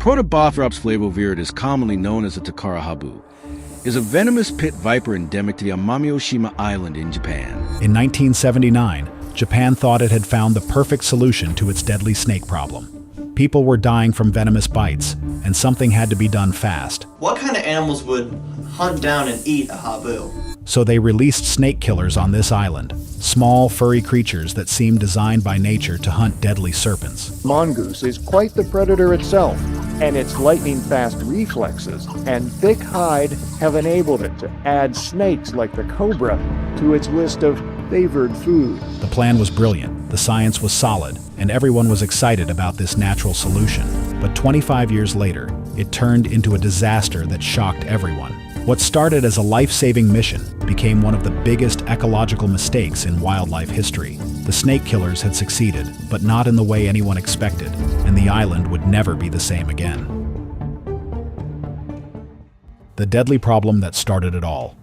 Protobothrops flavoviridis, commonly known as the Takara habu, is a venomous pit viper endemic to the Amami-Oshima Island in Japan. In 1979, Japan thought it had found the perfect solution to its deadly snake problem. People were dying from venomous bites, and something had to be done fast. What kind of animals would hunt down and eat a habu? So they released snake killers on this island, small, furry creatures that seemed designed by nature to hunt deadly serpents. Mongoose is quite the predator itself, and its lightning-fast reflexes and thick hide have enabled it to add snakes like the cobra to its list of favored food. The plan was brilliant, the science was solid, and everyone was excited about this natural solution. But 25 years later, it turned into a disaster that shocked everyone. What started as a life-saving mission became one of the biggest ecological mistakes in wildlife history. The snake killers had succeeded, but not in the way anyone expected, and the island would never be the same again. The deadly problem that started it all.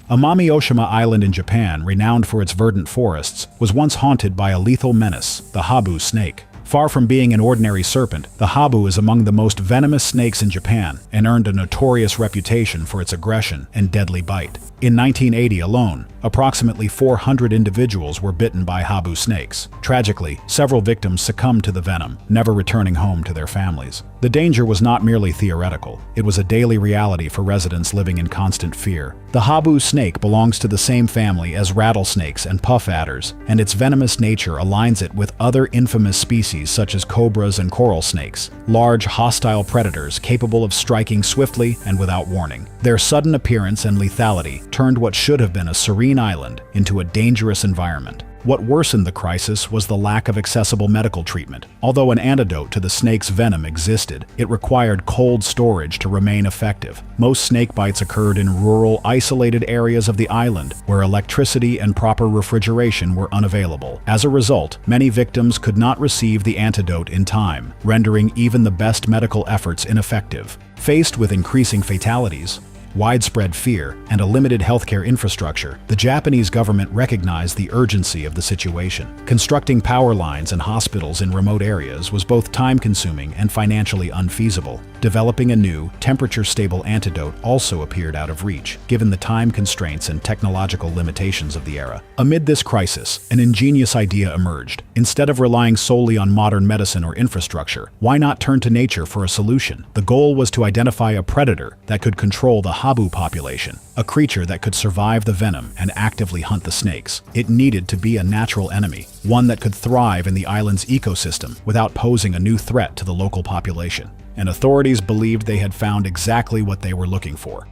Amami-Oshima Island in Japan, renowned for its verdant forests, was once haunted by a lethal menace, the habu snake. Far from being an ordinary serpent, the habu is among the most venomous snakes in Japan and earned a notorious reputation for its aggression and deadly bite. In 1980 alone, approximately 400 individuals were bitten by habu snakes. Tragically, several victims succumbed to the venom, never returning home to their families. The danger was not merely theoretical, it was a daily reality for residents living in constant fear. The habu snake belongs to the same family as rattlesnakes and puff adders, and its venomous nature aligns it with other infamous species such as cobras and coral snakes, large, hostile predators capable of striking swiftly and without warning. Their sudden appearance and lethality turned what should have been a serene island into a dangerous environment. What worsened the crisis was the lack of accessible medical treatment. Although an antidote to the snake's venom existed, it required cold storage to remain effective. Most snake bites occurred in rural, isolated areas of the island, where electricity and proper refrigeration were unavailable. As a result, many victims could not receive the antidote in time, rendering even the best medical efforts ineffective. Faced with increasing fatalities, widespread fear, and a limited healthcare infrastructure, the Japanese government recognized the urgency of the situation. Constructing power lines and hospitals in remote areas was both time-consuming and financially unfeasible. Developing a new, temperature-stable antidote also appeared out of reach, given the time constraints and technological limitations of the era. Amid this crisis, an ingenious idea emerged. Instead of relying solely on modern medicine or infrastructure, why not turn to nature for a solution? The goal was to identify a predator that could control the habu population, a creature that could survive the venom and actively hunt the snakes. It needed to be a natural enemy, one that could thrive in the island's ecosystem without posing a new threat to the local population. And authorities believed they had found exactly what they were looking for.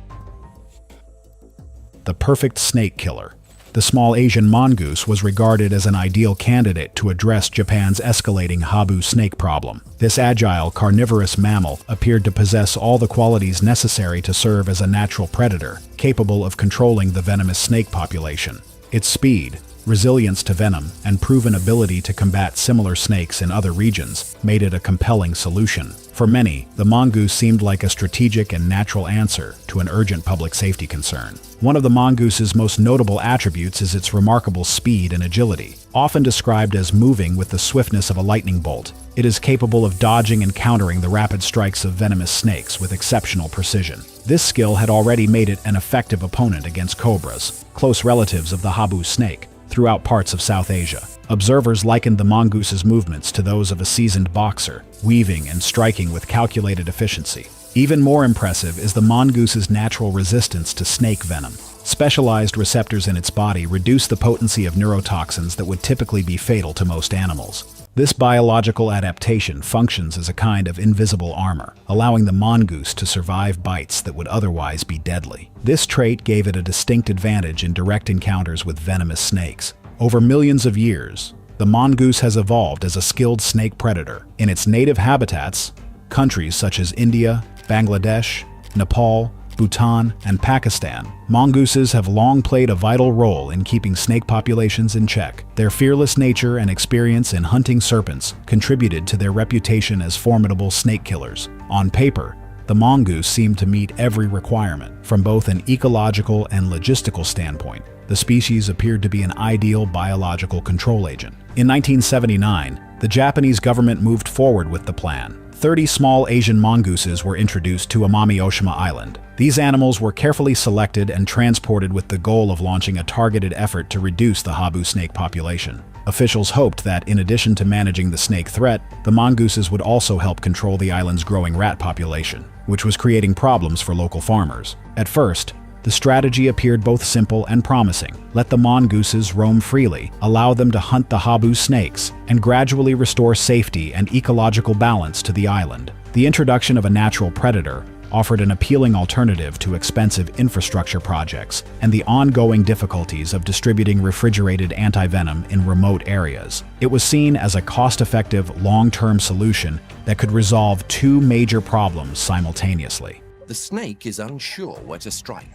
The perfect snake killer. The small Asian mongoose was regarded as an ideal candidate to address Japan's escalating habu snake problem. This agile, carnivorous mammal appeared to possess all the qualities necessary to serve as a natural predator, capable of controlling the venomous snake population. Its speed, resilience to venom, and proven ability to combat similar snakes in other regions made it a compelling solution. For many, the mongoose seemed like a strategic and natural answer to an urgent public safety concern. One of the mongoose's most notable attributes is its remarkable speed and agility. Often described as moving with the swiftness of a lightning bolt, it is capable of dodging and countering the rapid strikes of venomous snakes with exceptional precision. This skill had already made it an effective opponent against cobras, close relatives of the habu snake, throughout parts of South Asia. Observers likened the mongoose's movements to those of a seasoned boxer, weaving and striking with calculated efficiency. Even more impressive is the mongoose's natural resistance to snake venom. Specialized receptors in its body reduce the potency of neurotoxins that would typically be fatal to most animals. This biological adaptation functions as a kind of invisible armor, allowing the mongoose to survive bites that would otherwise be deadly. This trait gave it a distinct advantage in direct encounters with venomous snakes. Over millions of years, the mongoose has evolved as a skilled snake predator. In its native habitats, countries such as India, Bangladesh, Nepal, Bhutan, and Pakistan, mongooses have long played a vital role in keeping snake populations in check. Their fearless nature and experience in hunting serpents contributed to their reputation as formidable snake killers. On paper, the mongoose seemed to meet every requirement. From both an ecological and logistical standpoint, the species appeared to be an ideal biological control agent. In 1979, the Japanese government moved forward with the plan, 30 small Asian mongooses were introduced to Amami-Oshima Island. These animals were carefully selected and transported with the goal of launching a targeted effort to reduce the habu snake population. Officials hoped that, in addition to managing the snake threat, the mongooses would also help control the island's growing rat population, which was creating problems for local farmers. At first, the strategy appeared both simple and promising. Let the mongooses roam freely, allow them to hunt the habu snakes, and gradually restore safety and ecological balance to the island. The introduction of a natural predator offered an appealing alternative to expensive infrastructure projects and the ongoing difficulties of distributing refrigerated antivenom in remote areas. It was seen as a cost-effective, long-term solution that could resolve two major problems simultaneously. The snake is unsure where to strike.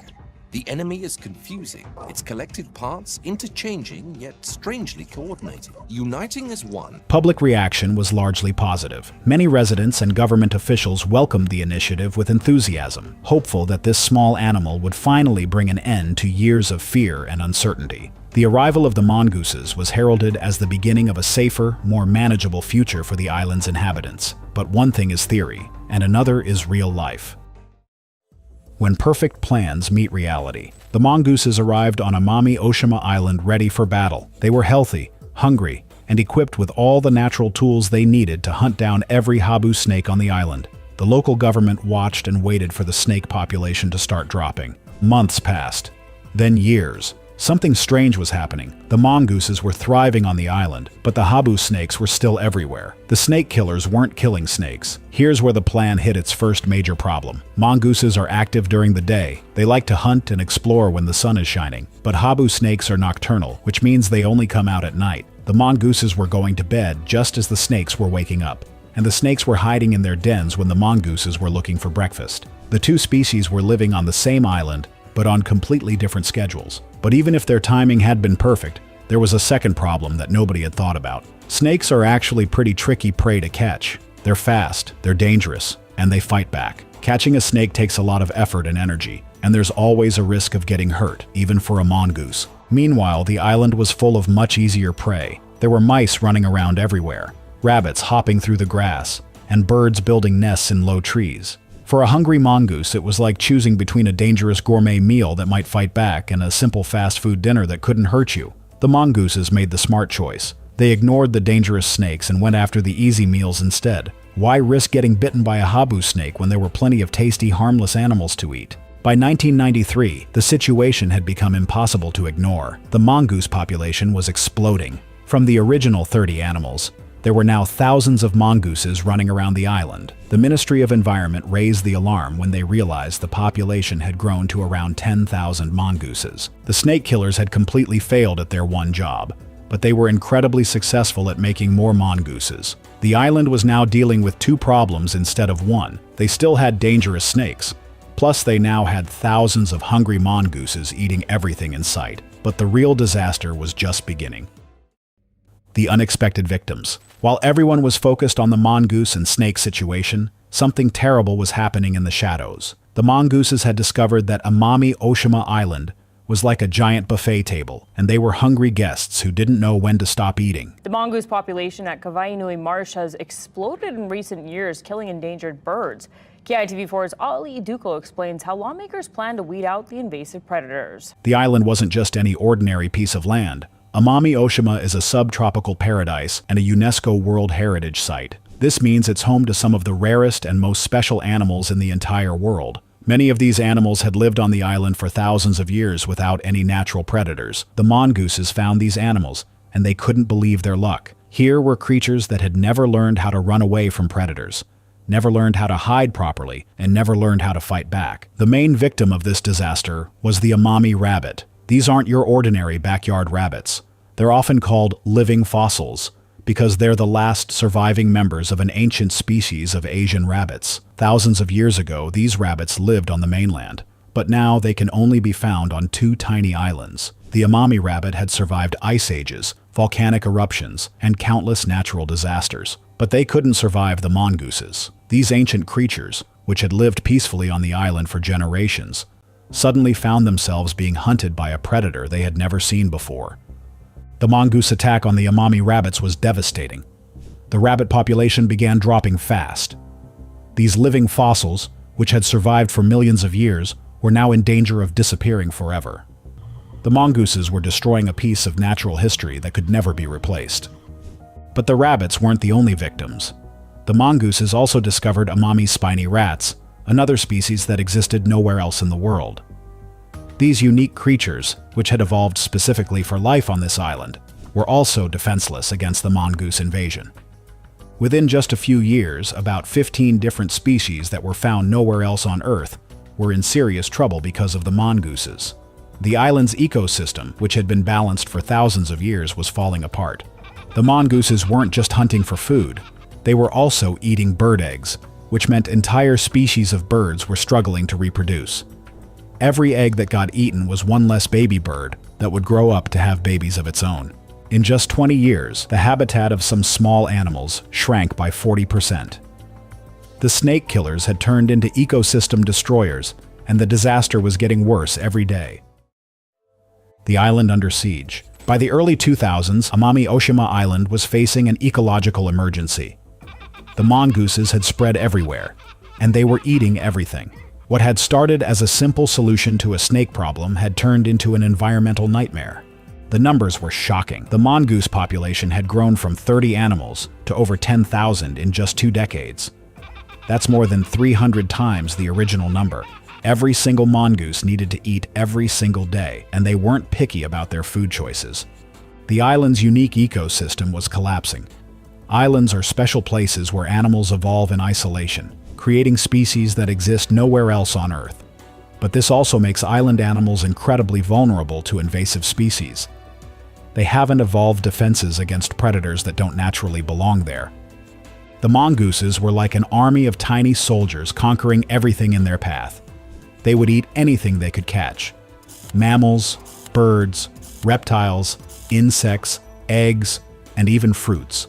The enemy is confusing, its collected parts interchanging yet strangely coordinated, uniting as one. Public reaction was largely positive. Many residents and government officials welcomed the initiative with enthusiasm, hopeful that this small animal would finally bring an end to years of fear and uncertainty. The arrival of the mongooses was heralded as the beginning of a safer, more manageable future for the island's inhabitants. But one thing is theory, and another is real life. When perfect plans meet reality, the mongooses arrived on Amami-Oshima Island ready for battle. They were healthy, hungry, and equipped with all the natural tools they needed to hunt down every habu snake on the island. The local government watched and waited for the snake population to start dropping. Months passed, then years. Something strange was happening. The mongooses were thriving on the island, but the habu snakes were still everywhere. The snake killers weren't killing snakes. Here's where the plan hit its first major problem. Mongooses are active during the day. They like to hunt and explore when the sun is shining. But habu snakes are nocturnal, which means they only come out at night. The mongooses were going to bed just as the snakes were waking up, and the snakes were hiding in their dens when the mongooses were looking for breakfast. The two species were living on the same island, but on completely different schedules. But even if their timing had been perfect, there was a second problem that nobody had thought about. Snakes are actually pretty tricky prey to catch. They're fast, they're dangerous, and they fight back. Catching a snake takes a lot of effort and energy, and there's always a risk of getting hurt, even for a mongoose. Meanwhile, the island was full of much easier prey. There were mice running around everywhere, rabbits hopping through the grass, and birds building nests in low trees. For a hungry mongoose, it was like choosing between a dangerous gourmet meal that might fight back and a simple fast food dinner that couldn't hurt you. The mongooses made the smart choice. They ignored the dangerous snakes and went after the easy meals instead. Why risk getting bitten by a habu snake when there were plenty of tasty, harmless animals to eat? By 1993, the situation had become impossible to ignore. The mongoose population was exploding. From the original 30 animals, there were now thousands of mongooses running around the island. The Ministry of Environment raised the alarm when they realized the population had grown to around 10,000 mongooses. The snake killers had completely failed at their one job, but they were incredibly successful at making more mongooses. The island was now dealing with two problems instead of one. They still had dangerous snakes, plus they now had thousands of hungry mongooses eating everything in sight. But the real disaster was just beginning. The unexpected victims. While everyone was focused on the mongoose and snake situation, something terrible was happening in the shadows. The mongooses had discovered that Amami-Oshima Island was like a giant buffet table, and they were hungry guests who didn't know when to stop eating. The mongoose population at Kawainui Marsh has exploded in recent years, killing endangered birds. KITV4's Ali Duco explains how lawmakers plan to weed out the invasive predators. The island wasn't just any ordinary piece of land. Amami-Oshima is a subtropical paradise and a UNESCO World Heritage Site. This means it's home to some of the rarest and most special animals in the entire world. Many of these animals had lived on the island for thousands of years without any natural predators. The mongooses found these animals, and they couldn't believe their luck. Here were creatures that had never learned how to run away from predators, never learned how to hide properly, and never learned how to fight back. The main victim of this disaster was the Amami rabbit. These aren't your ordinary backyard rabbits. They're often called living fossils because they're the last surviving members of an ancient species of Asian rabbits. Thousands of years ago, these rabbits lived on the mainland, but now they can only be found on two tiny islands. The Amami rabbit had survived ice ages, volcanic eruptions, and countless natural disasters, but they couldn't survive the mongooses. These ancient creatures, which had lived peacefully on the island for generations, suddenly found themselves being hunted by a predator they had never seen before. The mongoose attack on the Amami rabbits was devastating. The rabbit population began dropping fast. These living fossils, which had survived for millions of years, were now in danger of disappearing forever. The mongooses were destroying a piece of natural history that could never be replaced. But the rabbits weren't the only victims. The mongooses also discovered Amami spiny rats, another species that existed nowhere else in the world. These unique creatures, which had evolved specifically for life on this island, were also defenseless against the mongoose invasion. Within just a few years, about 15 different species that were found nowhere else on Earth were in serious trouble because of the mongooses. The island's ecosystem, which had been balanced for thousands of years, was falling apart. The mongooses weren't just hunting for food, they were also eating bird eggs, which meant entire species of birds were struggling to reproduce. Every egg that got eaten was one less baby bird that would grow up to have babies of its own. In just 20 years, the habitat of some small animals shrank by 40%. The snake killers had turned into ecosystem destroyers, and the disaster was getting worse every day. The island under siege. By the early 2000s, Amami Oshima Island was facing an ecological emergency. The mongooses had spread everywhere, and they were eating everything. What had started as a simple solution to a snake problem had turned into an environmental nightmare. The numbers were shocking. The mongoose population had grown from 30 animals to over 10,000 in just 2 decades. That's more than 300 times the original number. Every single mongoose needed to eat every single day, and they weren't picky about their food choices. The island's unique ecosystem was collapsing. Islands are special places where animals evolve in isolation, creating species that exist nowhere else on Earth. But this also makes island animals incredibly vulnerable to invasive species. They haven't evolved defenses against predators that don't naturally belong there. The mongooses were like an army of tiny soldiers conquering everything in their path. They would eat anything they could catch. Mammals, birds, reptiles, insects, eggs, and even fruits.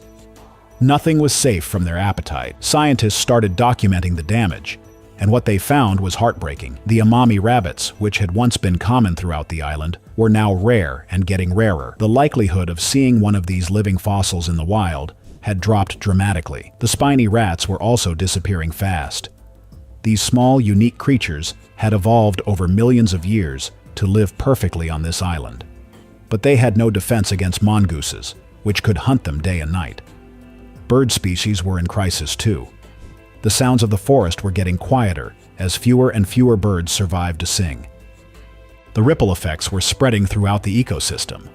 Nothing was safe from their appetite. Scientists started documenting the damage, and what they found was heartbreaking. The Amami rabbits, which had once been common throughout the island, were now rare and getting rarer. The likelihood of seeing one of these living fossils in the wild had dropped dramatically. The spiny rats were also disappearing fast. These small, unique creatures had evolved over millions of years to live perfectly on this island. But they had no defense against mongooses, which could hunt them day and night. Bird species were in crisis too. The sounds of the forest were getting quieter as fewer and fewer birds survived to sing. The ripple effects were spreading throughout the ecosystem.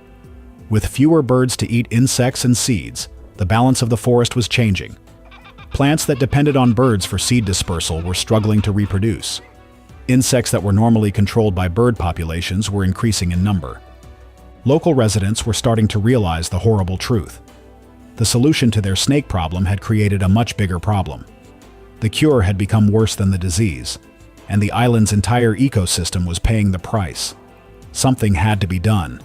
With fewer birds to eat insects and seeds, the balance of the forest was changing. Plants that depended on birds for seed dispersal were struggling to reproduce. Insects that were normally controlled by bird populations were increasing in number. Local residents were starting to realize the horrible truth. The solution to their snake problem had created a much bigger problem. The cure had become worse than the disease, and the island's entire ecosystem was paying the price. Something had to be done,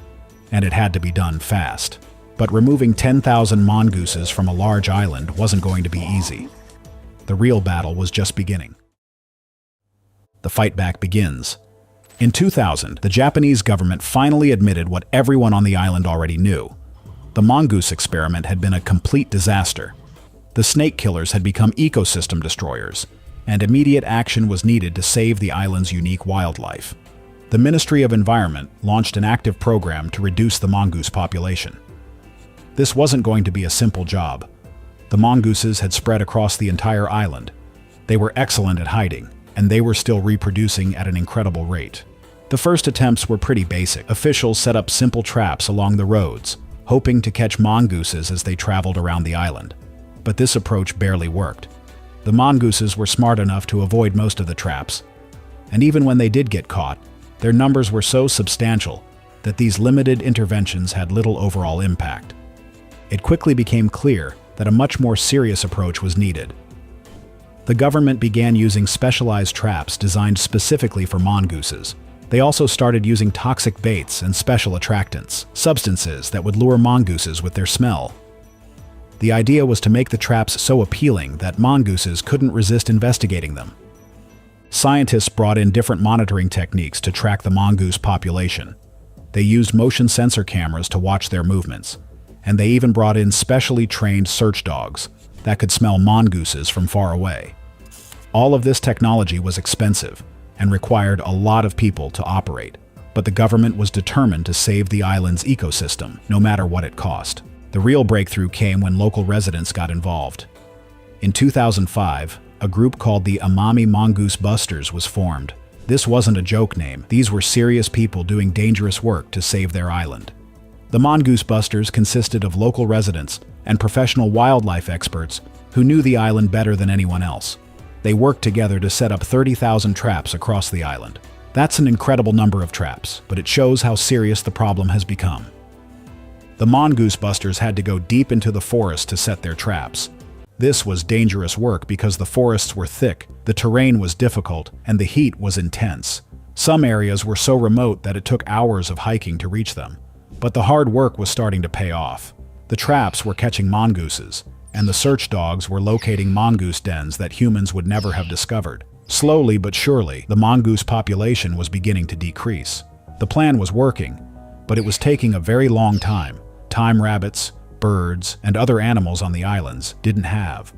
and it had to be done fast. But removing 10,000 mongooses from a large island wasn't going to be easy. The real battle was just beginning. The fight back begins. In 2000, the Japanese government finally admitted what everyone on the island already knew. The mongoose experiment had been a complete disaster. The snake killers had become ecosystem destroyers, and immediate action was needed to save the island's unique wildlife. The Ministry of Environment launched an active program to reduce the mongoose population. This wasn't going to be a simple job. The mongooses had spread across the entire island. They were excellent at hiding, and they were still reproducing at an incredible rate. The first attempts were pretty basic. Officials set up simple traps along the roads, hoping to catch mongooses as they traveled around the island. But this approach barely worked. The mongooses were smart enough to avoid most of the traps, and even when they did get caught, their numbers were so substantial that these limited interventions had little overall impact. It quickly became clear that a much more serious approach was needed. The government began using specialized traps designed specifically for mongooses. They also started using toxic baits and special attractants, substances that would lure mongooses with their smell. The idea was to make the traps so appealing that mongooses couldn't resist investigating them. Scientists brought in different monitoring techniques to track the mongoose population. They used motion sensor cameras to watch their movements, and they even brought in specially trained search dogs that could smell mongooses from far away. All of this technology was expensive and required a lot of people to operate, but the government was determined to save the island's ecosystem, no matter what it cost. The real breakthrough came when local residents got involved. In 2005, a group called the Amami Mongoose Busters was formed. This wasn't a joke name. These were serious people doing dangerous work to save their island. The Mongoose Busters consisted of local residents and professional wildlife experts who knew the island better than anyone else. They worked together to set up 30,000 traps across the island. That's an incredible number of traps, but it shows how serious the problem has become. The Mongoose Busters had to go deep into the forest to set their traps. This was dangerous work because the forests were thick, the terrain was difficult, and the heat was intense. Some areas were so remote that it took hours of hiking to reach them. But the hard work was starting to pay off. The traps were catching mongooses, and the search dogs were locating mongoose dens that humans would never have discovered. Slowly but surely, the mongoose population was beginning to decrease. The plan was working, but it was taking a very long time. Time rabbits, birds, and other animals on the islands didn't have.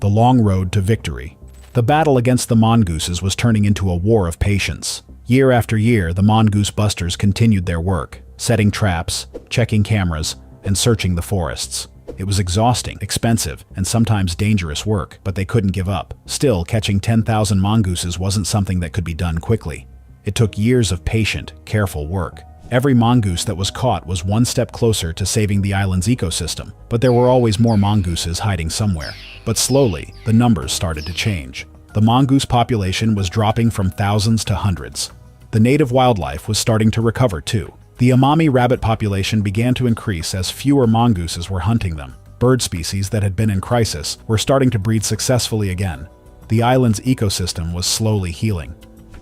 The long road to victory. The battle against the mongooses was turning into a war of patience. Year after year, the Mongoose Busters continued their work, setting traps, checking cameras, and searching the forests. It was exhausting, expensive, and sometimes dangerous work, but they couldn't give up. Still, catching 10,000 mongooses wasn't something that could be done quickly. It took years of patient, careful work. Every mongoose that was caught was one step closer to saving the island's ecosystem, but there were always more mongooses hiding somewhere. But slowly, the numbers started to change. The mongoose population was dropping from thousands to hundreds. The native wildlife was starting to recover too. The Amami rabbit population began to increase as fewer mongooses were hunting them. Bird species that had been in crisis were starting to breed successfully again. The island's ecosystem was slowly healing.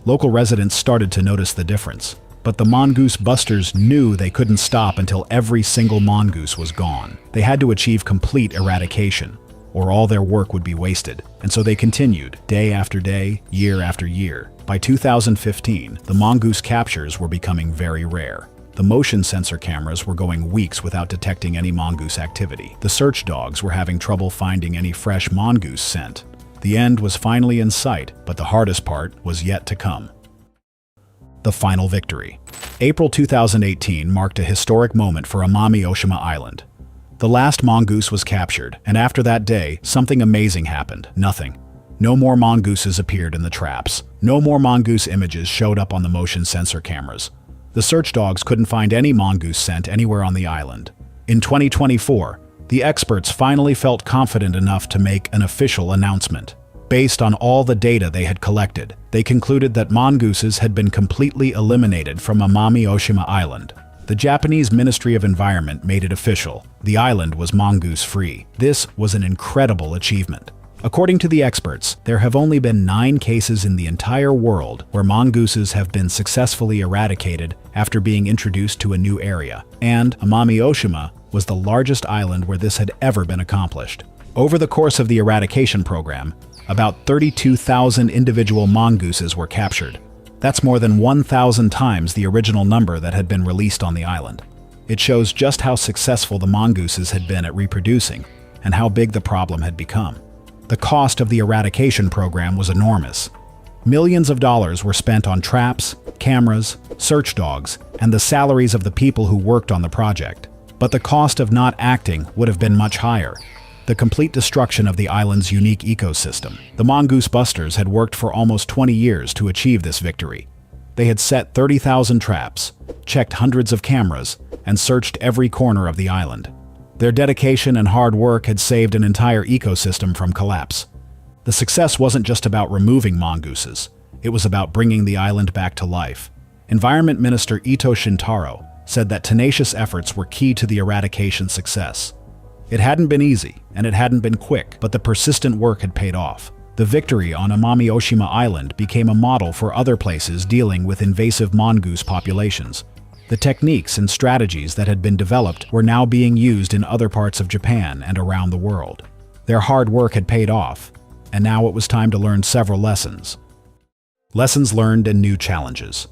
Local residents started to notice the difference. But the Mongoose Busters knew they couldn't stop until every single mongoose was gone. They had to achieve complete eradication, or all their work would be wasted. And so they continued, day after day, year after year. By 2015, the mongoose captures were becoming very rare. The motion sensor cameras were going weeks without detecting any mongoose activity. The search dogs were having trouble finding any fresh mongoose scent. The end was finally in sight, but the hardest part was yet to come. The final victory. April 2018 marked a historic moment for Amami Oshima Island. The last mongoose was captured, and after that day, something amazing happened. Nothing. No more mongooses appeared in the traps. No more mongoose images showed up on the motion sensor cameras. The search dogs couldn't find any mongoose scent anywhere on the island. In 2024, the experts finally felt confident enough to make an official announcement. Based on all the data they had collected, they concluded that mongooses had been completely eliminated from Amami Oshima Island. The Japanese Ministry of Environment made it official. The island was mongoose-free. This was an incredible achievement. According to the experts, there have only been 9 cases in the entire world where mongooses have been successfully eradicated after being introduced to a new area, and Amami Oshima was the largest island where this had ever been accomplished. Over the course of the eradication program, about 32,000 individual mongooses were captured. That's more than 1,000 times the original number that had been released on the island. It shows just how successful the mongooses had been at reproducing and how big the problem had become. The cost of the eradication program was enormous. Millions of dollars were spent on traps, cameras, search dogs, and the salaries of the people who worked on the project. But the cost of not acting would have been much higher. The complete destruction of the island's unique ecosystem. The Mongoose Busters had worked for almost 20 years to achieve this victory. They had set 30,000 traps, checked hundreds of cameras, and searched every corner of the island. Their dedication and hard work had saved an entire ecosystem from collapse. The success wasn't just about removing mongooses, it was about bringing the island back to life. Environment Minister Ito Shintaro said that tenacious efforts were key to the eradication success. It hadn't been easy, and it hadn't been quick, but the persistent work had paid off. The victory on Amami Oshima Island became a model for other places dealing with invasive mongoose populations. The techniques and strategies that had been developed were now being used in other parts of Japan and around the world. Their hard work had paid off, and now it was time to learn several lessons. Lessons learned and new challenges.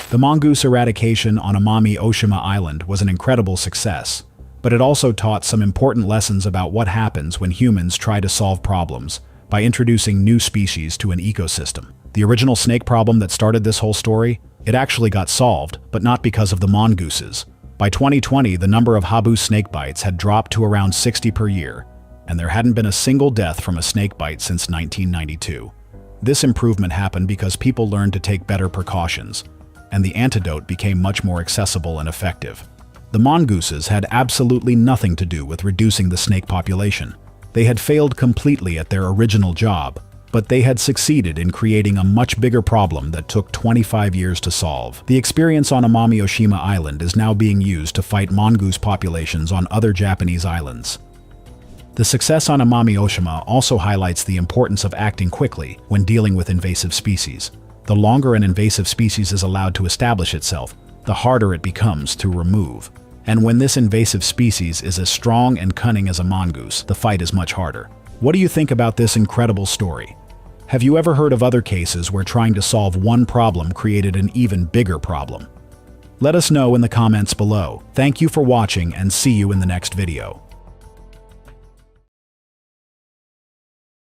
The mongoose eradication on Amami Oshima Island was an incredible success, but it also taught some important lessons about what happens when humans try to solve problems by introducing new species to an ecosystem. The original snake problem that started this whole story, it actually got solved, but not because of the mongooses. By 2020, the number of habu snake bites had dropped to around 60 per year, and there hadn't been a single death from a snake bite since 1992. This improvement happened because people learned to take better precautions, and the antidote became much more accessible and effective. The mongooses had absolutely nothing to do with reducing the snake population. They had failed completely at their original job, but they had succeeded in creating a much bigger problem that took 25 years to solve. The experience on Amami Oshima Island is now being used to fight mongoose populations on other Japanese islands. The success on Amami Oshima also highlights the importance of acting quickly when dealing with invasive species. The longer an invasive species is allowed to establish itself, the harder it becomes to remove. And when this invasive species is as strong and cunning as a mongoose, the fight is much harder. What do you think about this incredible story? Have you ever heard of other cases where trying to solve one problem created an even bigger problem? Let us know in the comments below. Thank you for watching and see you in the next video.